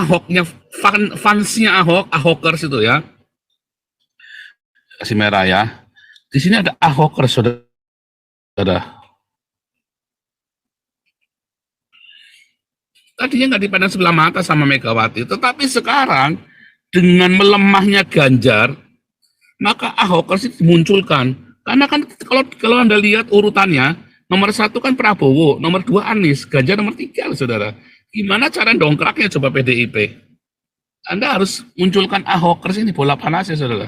Ahoknya, fansnya Ahok, Ahokers itu ya, kasih merah ya. Di sini ada Ahokers, saudara. Tadinya nggak dipandang sebelah mata sama Megawati, tetapi sekarang dengan melemahnya Ganjar, maka Ahokers itu dimunculkan. Karena kan kalau Anda lihat urutannya, nomor satu kan Prabowo, nomor dua Anies, Ganjar nomor tiga, saudara. Gimana cara dongkraknya coba PDIP? Anda harus munculkan Ahokers ini, bola panas ya, saudara.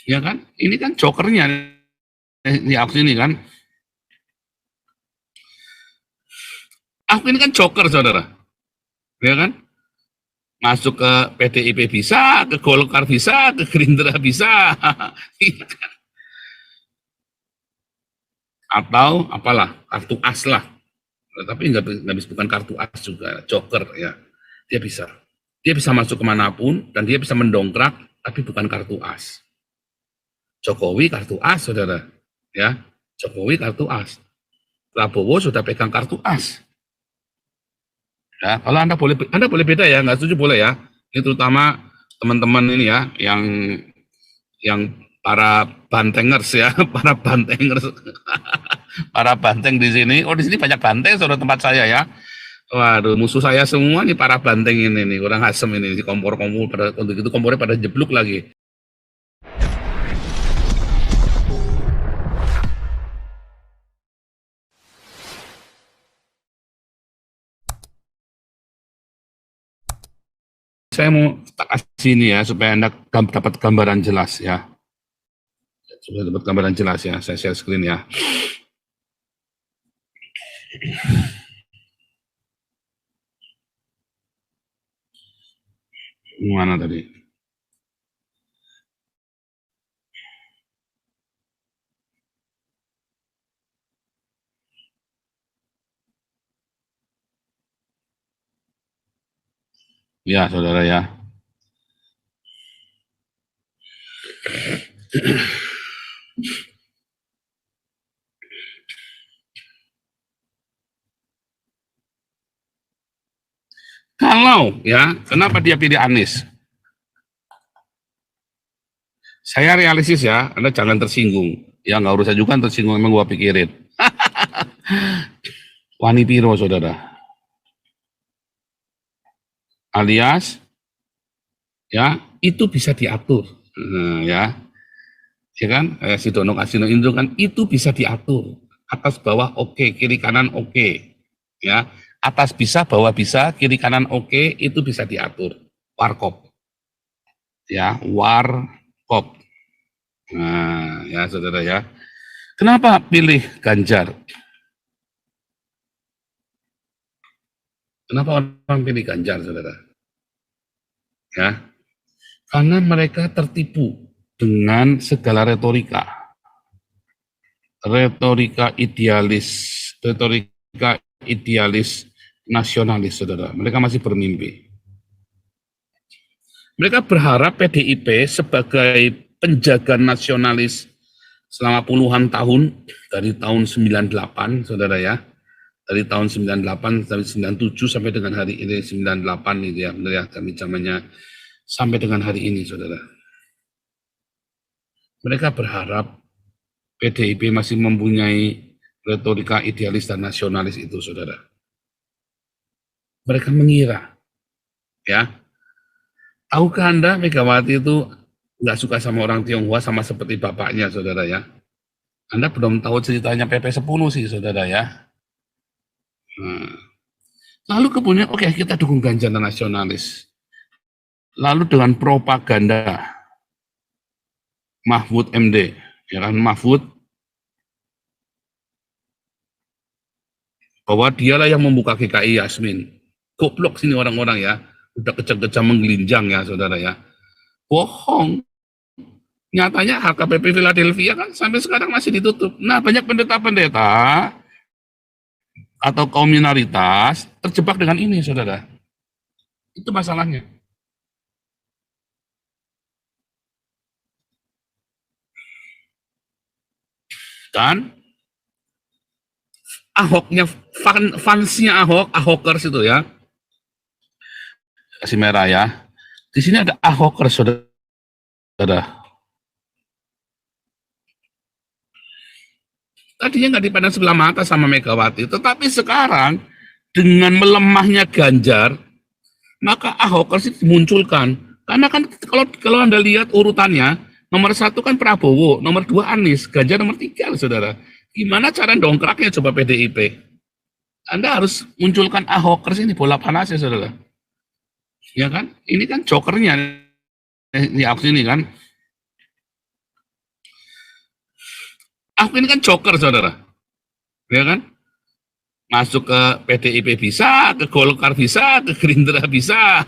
Ya kan? Ini kan jokernya, ini Ahok ini kan. Ahok ini kan joker, saudara. Ya kan? Masuk ke PDIP bisa, ke Golkar bisa, ke Gerindra bisa. Atau apalah, kartu as lah. Tapi nggak bisa, bukan kartu as juga, joker ya. Dia bisa. Dia bisa masuk kemanapun, dan dia bisa mendongkrak, tapi bukan kartu as. Jokowi kartu as, saudara. Ya, Jokowi kartu as. Prabowo sudah pegang kartu as. Ya, kalau Anda boleh beda ya, nggak setuju boleh ya. Ini terutama teman-teman ini ya, yang para bantengers ya, para bantengers, para banteng di sini. Oh, di sini banyak banteng saudara tempat saya ya. Waduh, musuh saya semua nih para banteng ini nih, orang asem ini, di kompor-kompor pada untuk itu kompornya pada jeblok lagi. Saya mau tak kasih ini ya supaya Anda dapat gambaran jelas ya. Supaya dapat gambaran jelas ya, saya share screen ya. Mana tadi? Ya, saudara ya. Kalau ya, kenapa dia pilih Anies? Saya realistis ya, Anda jangan tersinggung. Ya nggak usah juga tersinggung, emang gua pikirin. Wani Piro, saudara. Alias, ya itu bisa diatur. Ya, ya kan? Si Dono Kasino itu kan itu bisa diatur. Atas bawah oke, kiri kanan oke. Ya, atas bisa, bawah bisa, kiri kanan oke, itu bisa diatur. Warkop. Ya, warkop. Nah, ya saudara ya. Kenapa pilih Ganjar? Kenapa orang pilih Ganjar, saudara? Ya, karena mereka tertipu dengan segala retorika idealis nasionalis, saudara. Mereka masih bermimpi. Mereka berharap PDIP sebagai penjaga nasionalis selama puluhan tahun, dari tahun 98, saudara ya, dari tahun 98 sampai 97 sampai dengan hari ini 98 ini ya, benar ya, kami zamannya sampai dengan hari ini, saudara. Mereka berharap PDIP masih mempunyai retorika idealis dan nasionalis itu, saudara. Mereka mengira, ya, tahukah Anda Megawati itu nggak suka sama orang Tionghoa sama seperti bapaknya, saudara ya. Anda belum tahu ceritanya PP10 sih, saudara ya. Lalu kemudian, oke, kita dukung Ganjar nasionalis. Lalu dengan propaganda Mahfud MD, ya kan, Mahfud, bahwa dialah yang membuka GKI Yasmin. Goblok sini orang-orang ya, udah kejam-kejam menggelinjang ya, saudara ya. Bohong. Nyatanya HKBP Philadelphia kan sampai sekarang masih ditutup. Nah, banyak pendeta-pendeta atau kaum minoritas terjebak dengan ini, saudara. Itu masalahnya. Dan Ahoknya, fansnya Ahok, Ahokers itu ya, kasih merah ya. Di sini ada Ahoker, saudara. Tadinya nggak dipandang sebelah mata sama Megawati, tetapi sekarang dengan melemahnya Ganjar, maka Ahoker sih dimunculkan. Karena kan kalau Anda lihat urutannya, nomor 1 kan Prabowo, nomor 2 Anies, Ganjar nomor 3, saudara. Gimana cara dongkraknya coba PDIP? Anda harus munculkan Ahoker ini bola panas ya, saudara. Ya kan? Ini kan jokernya di aksi ini kan. Ahok ini kan joker, saudara. Ya kan? Masuk ke PDIP bisa, ke Golkar bisa, ke Gerindra bisa.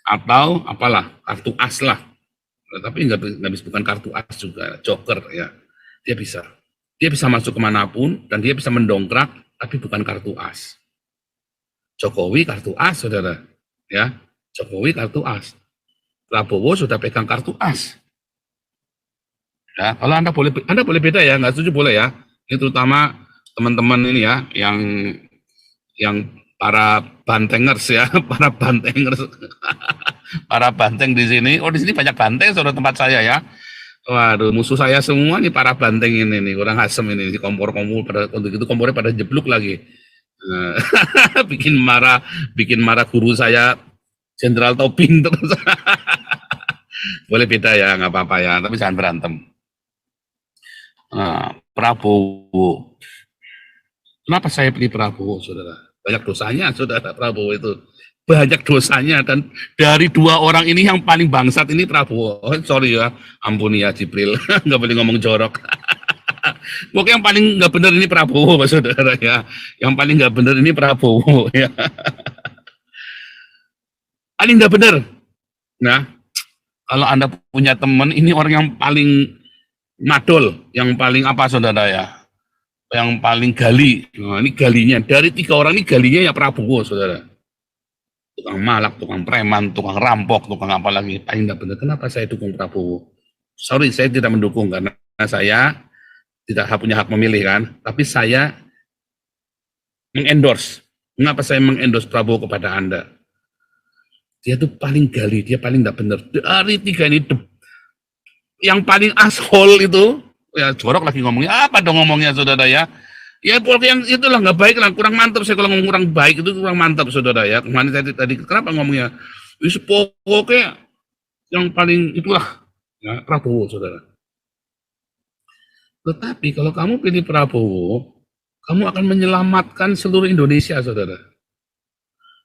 Atau apalah, kartu as lah. Tapi nggak bukan kartu as juga, joker ya. Dia bisa. Dia bisa masuk kemanapun, dan dia bisa mendongkrak, tapi bukan kartu as. Jokowi kartu as, saudara. Ya, Jokowi kartu as. Prabowo sudah pegang kartu as. Ya, kalau Anda boleh beda ya, nggak setuju boleh ya. Ini terutama teman-teman ini ya, yang para bantengers ya, para bantengers, para banteng di sini. Oh, di sini banyak banteng saudara tempat saya ya. Waduh, musuh saya semua nih para banteng ini nih, orang asem ini, di kompor-kompor pada untuk itu kompornya pada jeblok lagi. bikin marah guru saya Jenderal Tobing terus. Boleh beda ya, nggak apa-apa ya, tapi jangan berantem. Prabowo. Kenapa saya pilih Prabowo, saudara? Banyak dosanya, saudara, Prabowo itu. Banyak dosanya, dan dari 2 orang ini yang paling bangsat ini Prabowo. Oh, sorry ya, ampuni ya Jibril, nggak boleh ngomong jorok. Pokoknya yang paling nggak benar ini Prabowo, Pak saudara ya. Yang paling nggak benar ini Prabowo ya. Paling nggak benar. Nah, kalau Anda punya teman, ini orang yang paling madol, yang paling apa saudara ya, yang paling gali. Nah, ini galinya, dari 3 orang ini galinya ya Prabowo, saudara. Tukang malak, tukang preman, tukang rampok, tukang apa lagi, paling tidak benar. Kenapa saya dukung Prabowo? Sorry, saya tidak mendukung, karena saya tidak punya hak memilih kan, tapi saya mengendorse. Mengapa saya mengendorse Prabowo kepada Anda? Dia tuh paling gali, dia paling tidak benar. Dari 3 ini, yang paling ashole itu, ya jorok lagi ngomongnya, apa dong ngomongnya saudara ya, ya yang itulah nggak baik lah, kurang mantap. Saya kalau ngomong kurang baik itu kurang mantap saudara ya. Kemarin tadi kenapa ngomongnya, pokoknya yang paling itulah ya, Prabowo saudara. Tetapi kalau kamu pilih Prabowo, kamu akan menyelamatkan seluruh Indonesia saudara.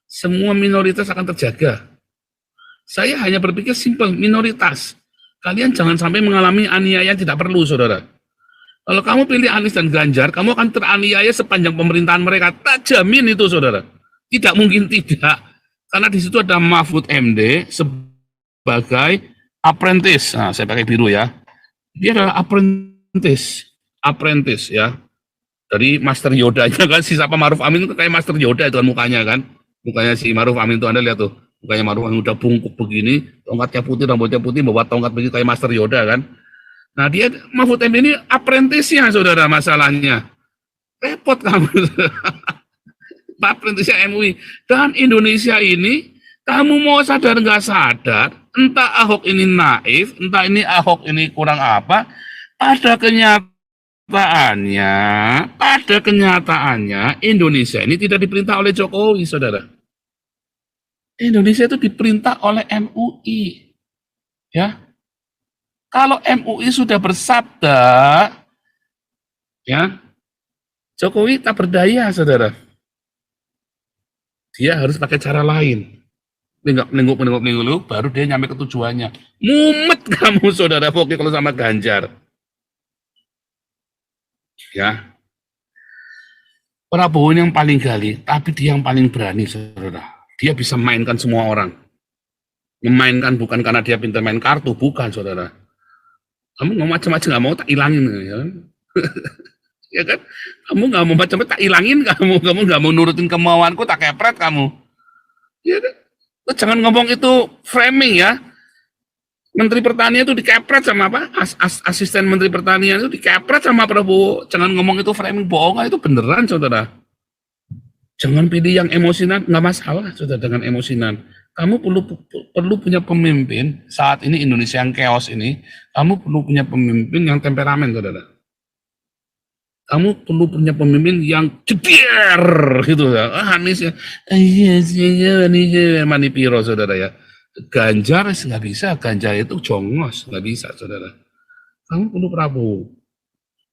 Semua minoritas akan terjaga. Saya hanya berpikir simpel, minoritas. Kalian jangan sampai mengalami aniaya tidak perlu, saudara. Kalau kamu pilih Anies dan Ganjar, kamu akan teraniaya sepanjang pemerintahan mereka. Tak jamin itu, saudara. Tidak mungkin tidak. Karena di situ ada Mahfud MD sebagai apprentice. Nah, saya pakai biru ya. Dia adalah apprentice ya. Dari Master Yoda-nya kan, si siapa Maruf Amin itu kayak Master Yoda itu kan mukanya kan. Mukanya si Maruf Amin itu Anda lihat tuh. Mukanya Maruf Amin udah bungkuk begini, tongkatnya putih, rambutnya putih, bawa tongkat begini kayak Master Yoda kan. Nah dia, Mahfud MD ini apprentice-nya saudara, masalahnya. Repot kamu. Apprentice-nya MUI. Dan Indonesia ini, kamu mau sadar nggak sadar, entah Ahok ini naif, entah ini Ahok ini kurang apa, pada kenyataannya Indonesia ini tidak diperintah oleh Jokowi, saudara. Indonesia itu diperintah oleh MUI. Ya. Kalau MUI sudah bersabda, ya, Jokowi tak berdaya, saudara. Dia harus pakai cara lain. Nengok dulu, baru dia nyampe ke tujuannya. Mumet kamu, saudara, pokoknya kalau sama Ganjar. Ya. Prabowo yang paling gali, tapi dia yang paling berani, saudara. Dia bisa mainkan semua orang. Memainkan bukan karena dia pintar main kartu, bukan, saudara. Kamu mau macam-macam nggak mau tak ilangin, ya kan? Ya kan? Kamu nggak mau macam-macam tak ilangin, kamu nggak mau nurutin kemauanku tak kepret kamu. Ya kan? Jangan ngomong itu framing ya. Menteri Pertanian itu dikepret sama apa? Asisten Menteri Pertanian itu dikepret sama Prabowo. Jangan ngomong itu framing, bohong, itu beneran, saudara. Jangan pilih yang emosinan, nggak masalah sudah dengan emosinan. Kamu perlu punya pemimpin, saat ini Indonesia yang chaos ini, kamu perlu punya pemimpin yang temperamen, saudara. Kamu perlu punya pemimpin yang ceder gitu ya. Anies ya, Anies manipiro, saudara ya. Ganjar nggak bisa, Ganjar itu jongos, nggak bisa, saudara. Kamu perlu Prabowo,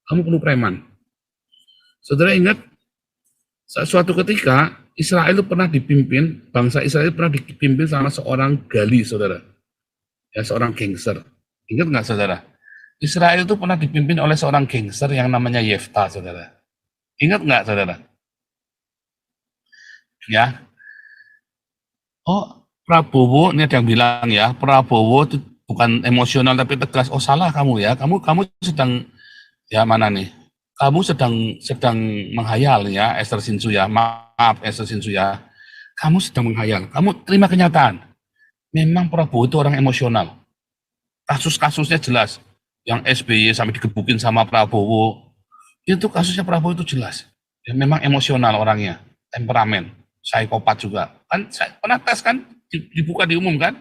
kamu perlu preman. Saudara ingat, suatu ketika Israel itu pernah dipimpin, bangsa Israel pernah dipimpin sama seorang gali, saudara. Ya, seorang gangster. Ingat nggak, saudara? Israel itu pernah dipimpin oleh seorang gangster yang namanya Yefta, saudara. Ingat nggak, saudara? Ya. Oh, Prabowo, ini ada yang bilang ya, Prabowo itu bukan emosional tapi tegas. Oh, salah kamu ya. Kamu sedang, ya mana nih? Kamu sedang menghayal ya, Esther Sinsu ya. Maaf, Esther Sinsu ya. Kamu sedang menghayal. Kamu terima kenyataan. Memang Prabowo itu orang emosional. Kasus-kasusnya jelas. Yang SBY sampai digebukin sama Prabowo. Itu kasusnya Prabowo itu jelas. Ya, memang emosional orangnya. Temperamen. Psikopat juga. Kan saya pernah tes kan, dibuka di umum kan.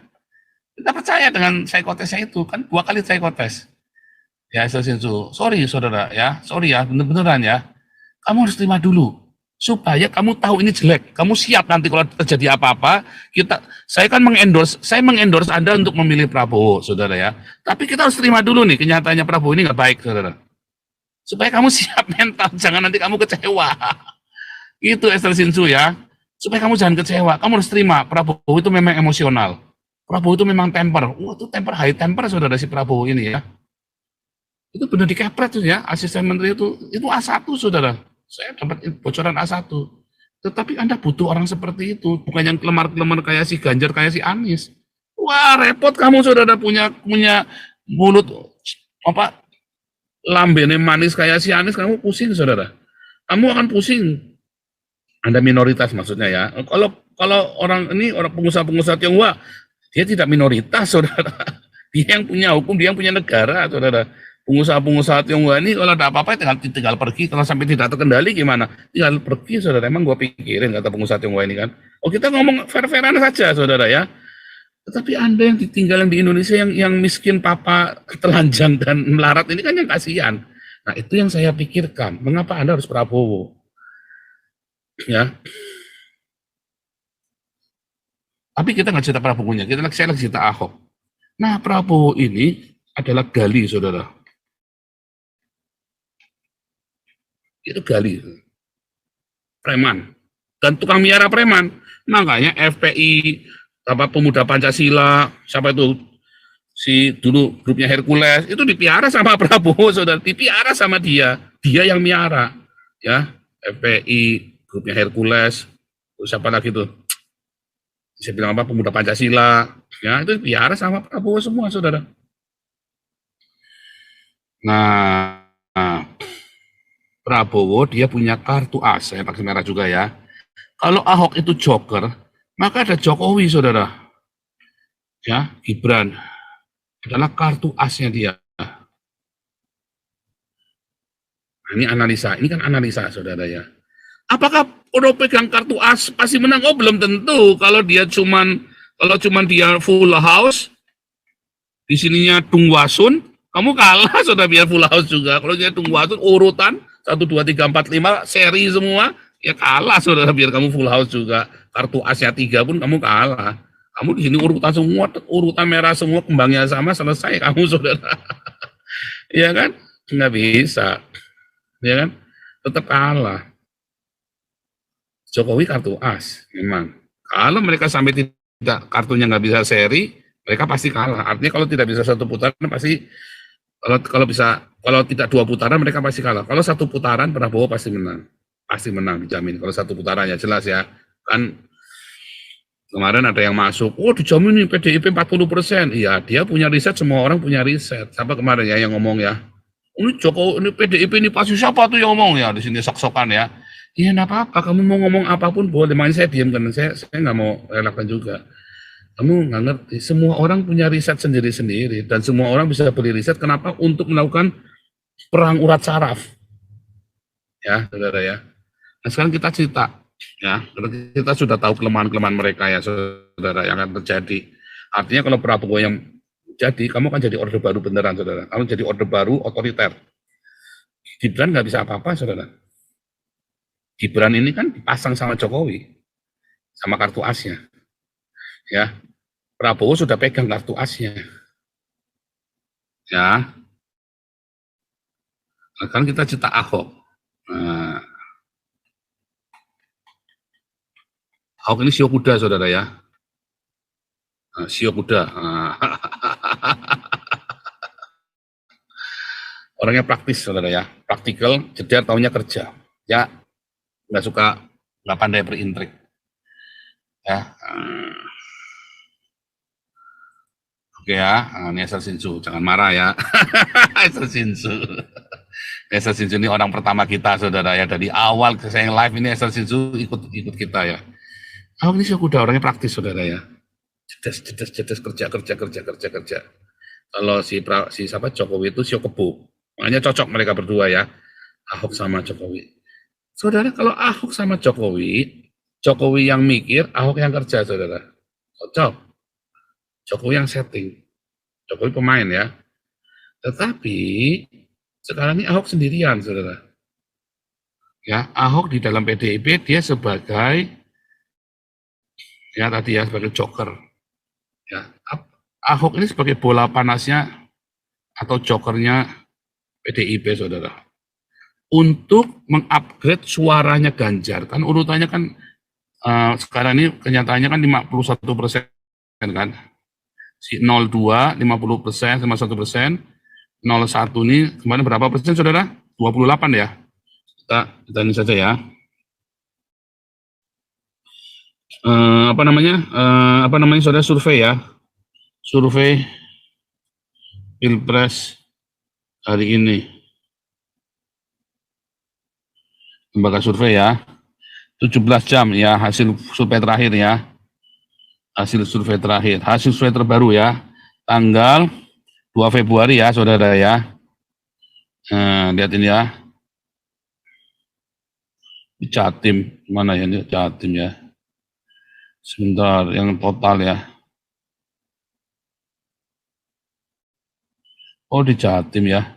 Kita percaya dengan psikotesnya itu. Kan 2 kali psikotes. Ya, sorry saudara ya, sorry ya, bener-beneran ya. Kamu harus terima dulu, supaya kamu tahu ini jelek. Kamu siap nanti kalau terjadi apa-apa, saya mengendorse Anda untuk memilih Prabowo, saudara ya. Tapi kita harus terima dulu nih, kenyataannya Prabowo ini nggak baik, saudara. Supaya kamu siap mental, jangan nanti kamu kecewa. Itu Esther Sinsu ya. Supaya kamu jangan kecewa, kamu harus terima, Prabowo itu memang emosional. Prabowo itu memang temper. Itu temper, high temper saudara si Prabowo ini ya. Itu benar dikepret tuh ya, asisten menteri itu A1 saudara. Saya dapat bocoran A1. Tetapi Anda butuh orang seperti itu, bukan yang kelemar-kelemar kayak si Ganjar, kayak si Anies. Wah, repot kamu saudara punya mulut apa lambene manis kayak si Anies, kamu pusing saudara. Kamu akan pusing. Anda minoritas maksudnya ya. Kalau orang pengusaha-pengusaha Tionghoa, dia tidak minoritas saudara. Dia yang punya hukum, dia yang punya negara saudara. Pengusaha-pengusaha Tionghoa ini kalau ada apa-apa tinggal pergi, kalau sampai tidak terkendali gimana? Tinggal pergi saudara, emang gua pikirin kata pengusaha Tionghoa ini kan. Oh, kita ngomong fair-fairan saja saudara ya. Tetapi Anda yang ditinggalin di Indonesia yang miskin papa telanjang dan melarat ini kan yang kasihan. Nah, itu yang saya pikirkan, mengapa Anda harus Prabowo? Ya. Tapi kita nggak cerita Prabowo-nya, saya lagi cerita Ahok. Nah, Prabowo ini adalah gali saudara. Itu gali, preman, dan tukang miara preman. Makanya FPI, pemuda Pancasila, siapa itu, si dulu grupnya Hercules, itu dipiara sama Prabowo, saudara, dipiara sama dia yang miara, ya, FPI, grupnya Hercules, siapa lagi tuh, saya bilang apa, pemuda Pancasila, ya, itu dipiara sama Prabowo semua, saudara. Nah, Prabowo dia punya kartu as, saya pakai merah juga ya. Kalau Ahok itu joker, maka ada Jokowi saudara. Ya, Gibran adalah kartu asnya dia. Nah, ini analisa, ini kan analisa saudara ya. Apakah udah pegang kartu as pasti menang? Oh, belum tentu. Kalau cuman dia full house, di sininya Tungwasun, kamu kalah saudara biar full house juga. Kalau dia Tungwasun urutan 1, 2, 3, 4, 5 seri semua, ya kalah saudara biar kamu full house juga. Kartu asnya 3 pun kamu kalah. Kamu di sini urutan merah semua, kembangnya sama, selesai kamu saudara. Ya kan? Nggak bisa. Ya kan? Tetap kalah. Jokowi kartu as, memang. Kalau mereka sampai tidak, kartunya nggak bisa seri, mereka pasti kalah. Artinya kalau tidak bisa 1 putaran pasti, kalau tidak 2 putaran mereka pasti kalah. Kalau 1 putaran Prabowo pasti menang dijamin. Kalau 1 putaran ya jelas ya. Kan kemarin ada yang masuk, oh dijamin nih PDIP 40%. Iya, dia punya riset, semua orang punya riset. Siapa kemarin ya yang ngomong ya? Ini Jokowi, ini PDIP ini pasti siapa tuh yang ngomong ya? Di sini sok-sokan ya. Iya, enggak apa-apa, kamu mau ngomong apapun boleh, makanya saya diam karena saya nggak mau relakan juga. Kamu nggak ngerti, semua orang punya riset sendiri-sendiri, dan semua orang bisa beli riset, kenapa? Untuk melakukan perang urat saraf. Ya, saudara ya. Nah, sekarang kita cerita, Ya, kita sudah tahu kelemahan-kelemahan mereka ya, saudara, yang akan terjadi. Artinya kalau Prabowo yang jadi, kamu akan jadi orde baru beneran, saudara. Kamu jadi orde baru otoriter. Gibran nggak bisa apa-apa, saudara. Gibran ini kan dipasang sama Jokowi, sama kartu asnya. Ya, Prabowo sudah pegang kartu asnya. Ya, kan kita cita Ahok. Nah, Ahok ini sio kuda, saudara ya. Nah, sio kuda. Nah, orangnya praktis, saudara ya. Praktikal, jeder, taunya kerja. Ya, nggak suka, nggak pandai berintrik. Ya, oke ya, ini Esel Sinsu, jangan marah ya. Esel Sinsu. Esel Sinsu ini orang pertama kita, saudara ya. Dari awal saya yang live ini Esel Sinsu ikut kita ya. Ahok ini sio kuda, orangnya praktis, saudara ya. Cedes, kerja. Kalau si siapa Jokowi itu sio kebo. Makanya cocok mereka berdua ya. Ahok sama Jokowi. Saudara, kalau Ahok sama Jokowi, Jokowi yang mikir, Ahok yang kerja, saudara. Cocok. Jokowi yang setting. Jokowi pemain ya. Tetapi sekarang ini Ahok sendirian, saudara. Ya, Ahok di dalam PDIP dia sebagai ya tadi ya sebagai joker. Ya, Ahok ini sebagai bola panasnya atau jokernya PDIP, saudara. Untuk mengupgrade suaranya Ganjar, kan urutannya kan sekarang ini kenyataannya kan 51% kan. Si 02 50%, 51%, 01 ini kemarin berapa persen, saudara? 28 ya. Kita ini saja ya. Apa namanya saudara, survei ya. Survei Pilpres hari ini. Lembaga survei ya. 17 jam ya hasil survei terakhir ya. Hasil survei terakhir, hasil survei terbaru ya, tanggal 2 Februari ya, saudara ya. Lihat ini ya. Jatim, mana ya ini Jatim ya. Sebentar, yang total ya. Oh, di Jatim ya.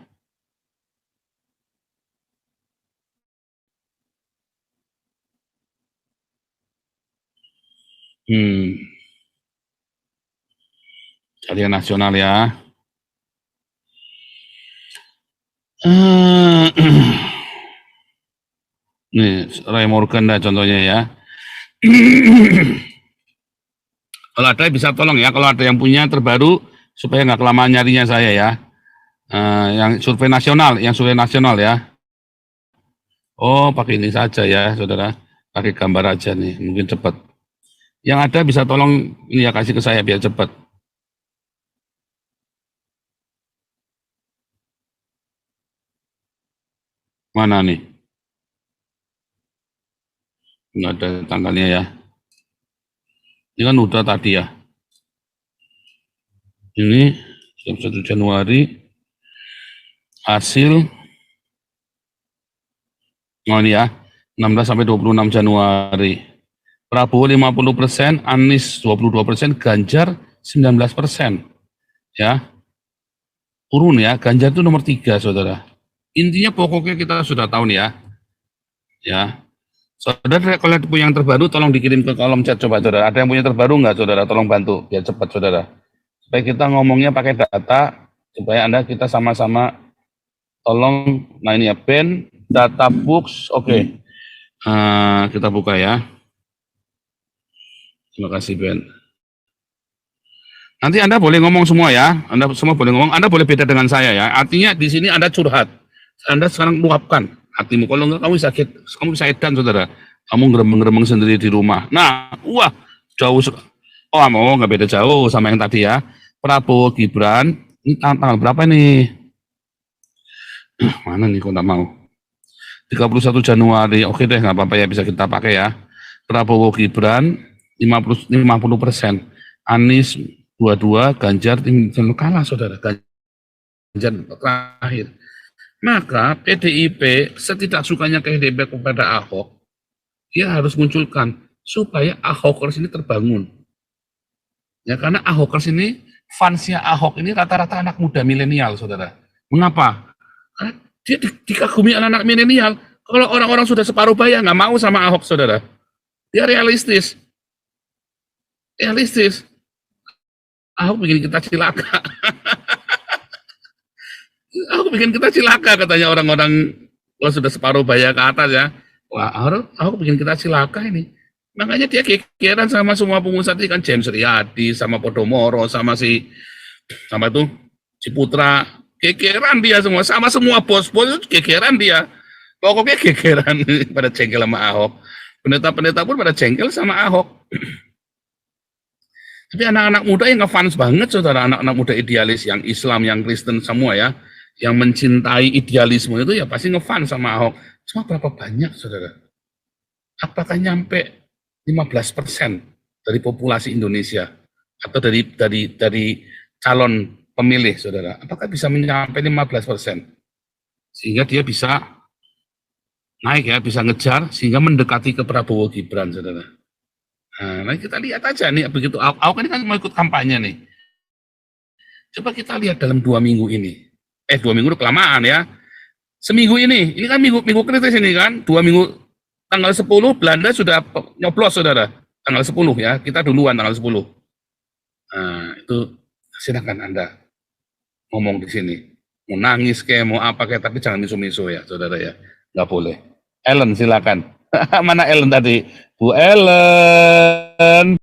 Jaringan nasional ya. Nih, Ray Morgan dah contohnya ya. Kalau ada bisa tolong ya, kalau ada yang punya terbaru supaya nggak kelamaan nyarinya saya ya. Yang survei nasional ya. Oh, pakai ini saja ya, saudara. Pakai gambar aja nih, mungkin cepat. Yang ada bisa tolong ini ya, kasih ke saya biar cepat. Mana nih? Nggak ada tanggalnya ya. Ini kan udah tadi ya. Ini 1 Januari hasil. Oh ini ya, 16 sampai 26 Januari. Prabowo 50%, Anies 22%, Ganjar 19%. Ya. Turun ya, Ganjar itu nomor 3, saudara. Intinya pokoknya kita sudah tahu nih ya. Ya. Saudara, kalau ada yang terbaru tolong dikirim ke kolom chat coba, saudara. Ada yang punya terbaru nggak, saudara? Tolong bantu biar cepat, saudara. Supaya kita ngomongnya pakai data, supaya kita sama-sama tolong. Nah ini ya, Ben data books, oke. Kita buka ya. Terima kasih, Ben. Nanti Anda boleh ngomong semua ya. Anda semua boleh ngomong. Anda boleh beda dengan saya ya. Artinya di sini Anda curhat. Anda sekarang luapkan hatimu. Kalau enggak kamu sakit, kamu bisa edan, saudara. Kamu ngeremeng-ngeremeng sendiri di rumah. Nah, wah, jauh. Oh, mau nggak beda jauh sama yang tadi ya. Prabowo Gibran, ini tanggal berapa nih? Mana nih, kok nggak mau? 31 Januari, oke deh, nggak apa-apa ya, bisa kita pakai ya. Prabowo Gibran, 50%. Anies 22, Ganjar kalah, saudara. Ganjar terakhir. Maka PDIP setidak sukanya PDIP kepada Ahok, dia harus munculkan supaya Ahokers ini terbangun. Ya, karena Ahokers ini, fansnya Ahok ini rata-rata anak muda milenial, saudara. Mengapa? Karena dia dikagumi anak-anak milenial. Kalau orang-orang sudah separuh baya nggak mau sama Ahok, saudara. Dia realistis. Realistis. Ahok bikin kita cilaka. Ahok bikin kita cilaka, katanya orang-orang kalau sudah separuh baya ke atas ya. Wah, Ahok bikin kita cilaka ini. Makanya dia kekeran sama semua pengusaha itu kan, James Riyadi, sama Podomoro, sama itu Ciputra, kekeran dia sama semua bos-bos itu kekeran dia. Pokoknya kekeran pada jengkel sama Ahok. Pendeta-pendeta pun pada jengkel sama Ahok. Tapi anak-anak muda yang ngefans banget, saudara, anak-anak muda idealis, yang Islam, yang Kristen semua ya, yang mencintai idealisme itu ya pasti ngefans sama Ahok. Cuma berapa banyak, saudara? Apakah nyampe 15% dari populasi Indonesia atau dari calon pemilih, saudara? Apakah bisa mencapai 15%? Sehingga dia bisa naik ya, bisa ngejar, sehingga mendekati ke Prabowo Gibran, saudara. Nah, kita lihat aja nih, begitu Ahok ini kan mau ikut kampanye nih. Coba kita lihat dalam 2 minggu ini. 2 minggu itu kelamaan ya. Seminggu ini kan minggu kritis ini kan, 2 minggu, tanggal 10 Belanda sudah nyoblos, saudara. Tanggal 10 ya, kita duluan tanggal 10. Nah, itu silakan Anda ngomong di sini. Mau nangis kayak mau apa kayak, tapi jangan misu-misu ya, saudara ya. Nggak boleh. Ellen silakan. Mana Ellen tadi? Bu Ellen.